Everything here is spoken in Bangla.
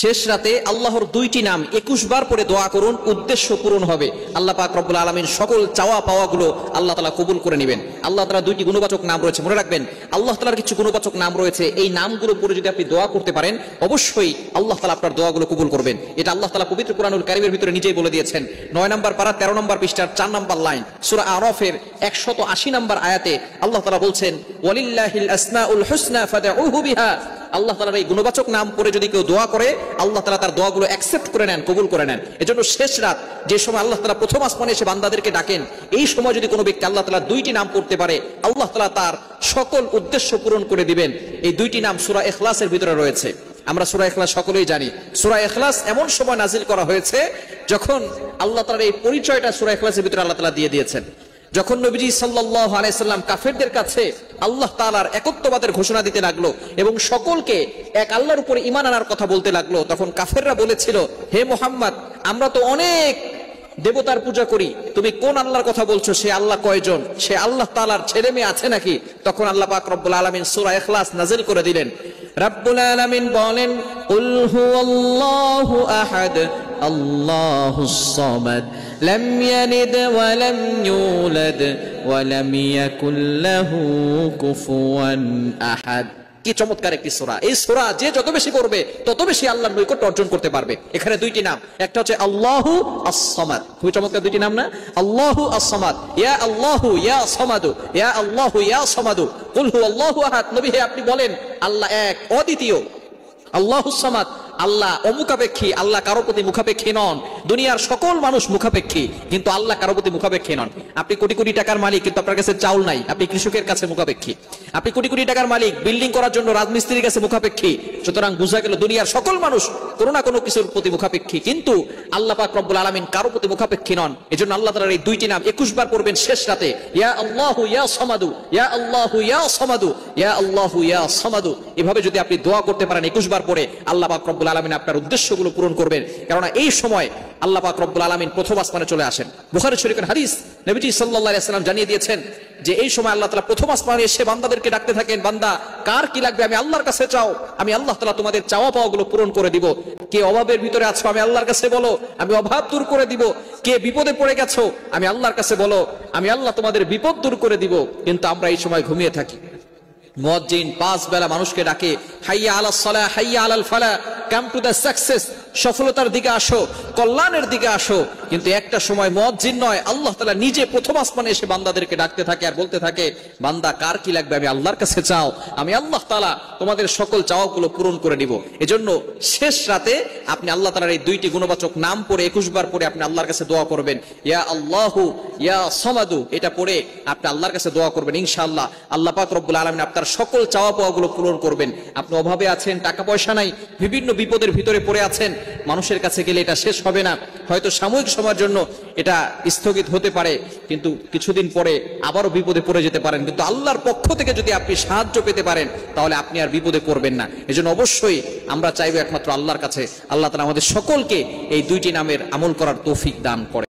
শেষ রাতে আল্লাহর দুইটি নাম 21 বার পরে দোয়া করুন, উদ্দেশ্য পূরণ হবে। আল্লাহ পাক রব্বুল আলামিন সকল চাওয়া পাওয়াগুলো আল্লাহ তাআলা কবুল করে নেবেন। আল্লাহ তাআলা দুইটি গুণবাচক নাম রয়েছে, মনে রাখবেন আল্লাহ তাআলার কিছু গুণবাচক নাম রয়েছে, এই নামগুলো পরে যদি আপনি দোয়া করতে পারেন অবশ্যই আল্লাহ তাআলা আপনার দোয়াগুলো কবুল করবেন। এটা আল্লাহ তাআলা পবিত্র কুরআনুল কারীমের ভিতরে নিজেই বলে দিয়েছেন। 9 নম্বর পারা 13 নম্বর পৃষ্ঠার 4 নম্বর লাইন সূরা আরাফের 180 নম্বর আয়াতে আল্লাহ তাআলা বলছেন, ওয়ালিল্লাহিল আসমাউল হুসনা ফাদউহু বিহা। আল্লাহ তাআলার এই গুণবাচক নাম পরে যদি কেউ দোয়া করে আল্লাহ তাআলা তার দোয়াগুলো অ্যাকসেপ্ট করে নেন, কবুল করে নেন। এজন্য শেষ রাত যে সময় আল্লাহ তাআলা প্রথম আসমানে এসে বান্দাদেরকে ডাকেন, এই সময় যদি কোনো ব্যক্তি আল্লাহ তাআলা দুইটি নাম পড়তে পারে আল্লাহ তাআলা তার সকল উদ্দেশ্য পূরণ করে দিবেন। এই দুইটি নাম সূরা ইখলাসের ভিতরে রয়েছে। আমরা সূরা ইখলাস সকলেই জানি। সূরা ইখলাস এমন সময় নাজিল করা হয়েছে যখন আল্লাহ তাআলার এই পরিচয়টা সূরা ইখলাসের ভিতরে আল্লাহ তাআলা দিয়ে দিয়েছেন। যখন নবীজি সাল্লাল্লাহু আলাইহি সাল্লাম কাফেরদের কাছে আল্লাহ তাআলার একত্ববাদের ঘোষণা দিতে লাগলো এবং সকলকে এক আল্লাহর উপরে ঈমান আনার কথা বলতে লাগলো, তখন কাফেররা বলেছিল, হে মুহাম্মদ, আমরা তো অনেক দেবতার পূজা করি, তুমি কোন আল্লাহর কথা বলছো? সে আল্লাহ কয়জন? সে আল্লাহ তাআলার ছেলে মেয়ে আছে নাকি? তখন আল্লাহ পাক রব্বুল আলামিন সূরা ইখলাস নাযিল করে দিলেন। রব্বুল আলামিন বলেন, কুল হুয়াল্লাহু আহাদ আল্লাহুস সামাদ লাম ইয়ালিদ ওয়া লাম ইউলাদ ওয়া লাম ইয়াকুল লাহু কুফুয়ান আহাদ। কি চমৎকার একটি সূরা! এই সূরা যে যত বেশি পড়বে তত বেশি আল্লাহর নৈকট্য অর্জন করতে পারবে। এখানে দুইটি নাম, একটা হচ্ছে আল্লাহু আস-সামাদ, খুবই চমৎকার দুইটি নাম না? আল্লাহু আস-সামাদ, ইয়া আল্লাহু ইয়া সামাদু, ইয়া আল্লাহু ইয়া সামাদু, কুল হুয়াল্লাহু আহাদ। নবী হে আপনি বলেন আল্লাহ এক, অদ্বিতীয়। আল্লাহুস সামাদ, আল্লাহ অমুখাপেক্ষী, আল্লাহ কারো প্রতি মুখাপেক্ষী নন। দুনিয়ার সকল মানুষ মুখাপেক্ষী, কিন্তু আল্লাহ কারো প্রতি মুখাপেক্ষী নন। আপনি কোটি কোটি টাকার মালিক, কিন্তু আপনার কাছে চাউল নাই, আপনি কৃষকের কাছে মুখাপেক্ষী। আপনি কোটি কোটি টাকার মালিক, বিল্ডিং করার জন্য রাজমিস্ত্রির কাছে মুখাপেক্ষী। সুতরাং বোঝা গেল দুনিয়ার সকল মানুষ কোনো না কোনো কিছুর প্রতি মুখাপেক্ষী, কিন্তু আল্লাহ পাক রব্বুল আলামিন কারো প্রতি মুখাপেক্ষী নন। এজন্য আল্লাহ তাআলার এই দুইটি নাম 21 বার পড়বেন শেষ রাতে, ইয়া আল্লাহু ইয়া সামাদু, ইয়া আল্লাহু ইয়া সামাদু, ইয়া আল্লাহু ইয়া সামাদু। এভাবে যদি আপনি দোয়া করতে পারেন 21 বার পরে, আল্লাহ পাক রব্বুল আলামিন আপনার উদ্দেশ্যগুলো পূরণ করবেন। কারণ এই সময় আল্লাহ পাক রব্বুল আলামিন প্রথম আসমানে চলে আসেন। বুখারী শরীফের হাদিস, নবীজি সাল্লাল্লাহু আলাইহি ওয়াসাল্লাম জানিয়ে দিয়েছেন যে এই সময় আল্লাহ তাআলা প্রথম আসমানে এসে বান্দাদেরকে ডাকতে থাকেন, বান্দা কার কি লাগবে আমি আল্লাহর কাছে চাও, আমি আল্লাহ তাআলা তোমাদের চাওয়া পাওয়াগুলো পূরণ করে দিব। কে অভাবের ভিতরে আছো আমি আল্লাহর কাছে বলো, আমি অভাব দূর করে দিব। কে বিপদে পড়ে গেছো আমি আল্লাহর কাছে বলো, আমি আল্লাহ তোমাদের বিপদ দূর করে দিব। কিন্তু আমরা এই সময় ঘুমিয়ে থাকি। মুয়াজ্জিন 5 বেলা মানুষকে ডাকে, হাইয়া আলাস সালাহ, হাইয়া আলাল ফালাহ, কাম টু দ্য সাকসেস, সফলতার দিকে আসো, কল্যাণের দিকে আসো। কিন্তু একটা সময় মুয়াজ্জিন নয়, আল্লাহ তাআলা নিজে প্রথম আসমানে এসে বান্দাদেরকে ডাকতে থাকে আর বলতে থাকে, বান্দা কার কি লাগবে আমি আল্লাহর কাছে চাও, আমি আল্লাহ তাআলা তোমাদের সকল চাওয়াগুলো পূরণ করে দিব। এজন্য শেষ রাতে আপনি আল্লাহ তাআলার এই দুইটি গুণবাচক নাম পড়ে 21 বার পরে আপনি আল্লাহর কাছে দোয়া করবেন, ইয়া আল্লাহু ইয়া সামাদু। এটা পড়ে আপনি আল্লাহর কাছে দোয়া করবেন, ইনশাআল্লাহ আল্লাহ পাক রব্বুল আলামিন আপনার সকল চাওয়া পাওয়াগুলো পূরণ করবেন। আপনি অভাবে আছেন, টাকা পয়সা নাই, বিভিন্ন বিপদের ভিতরে পড়ে আছেন, মানুষের কাছে গেলে এটা শেষ হবে না, হয়তো সাময়িক সময়ের জন্য এটা স্থগিত হতে পারে, কিন্তু কিছুদিন পরে আবারও বিপদে পড়ে যেতে পারেন। কিন্তু আল্লাহর পক্ষ থেকে যদি আপনি সাহায্য পেতে পারেন তাহলে আপনি আর বিপদে পড়বেন না। এজন্য অবশ্যই আমরা চাইবো একমাত্র আল্লাহর কাছে আল্লাহ তাআলা আমাদের সকলকে এই দুইটি নামের আমল করার তৌফিক দান করে।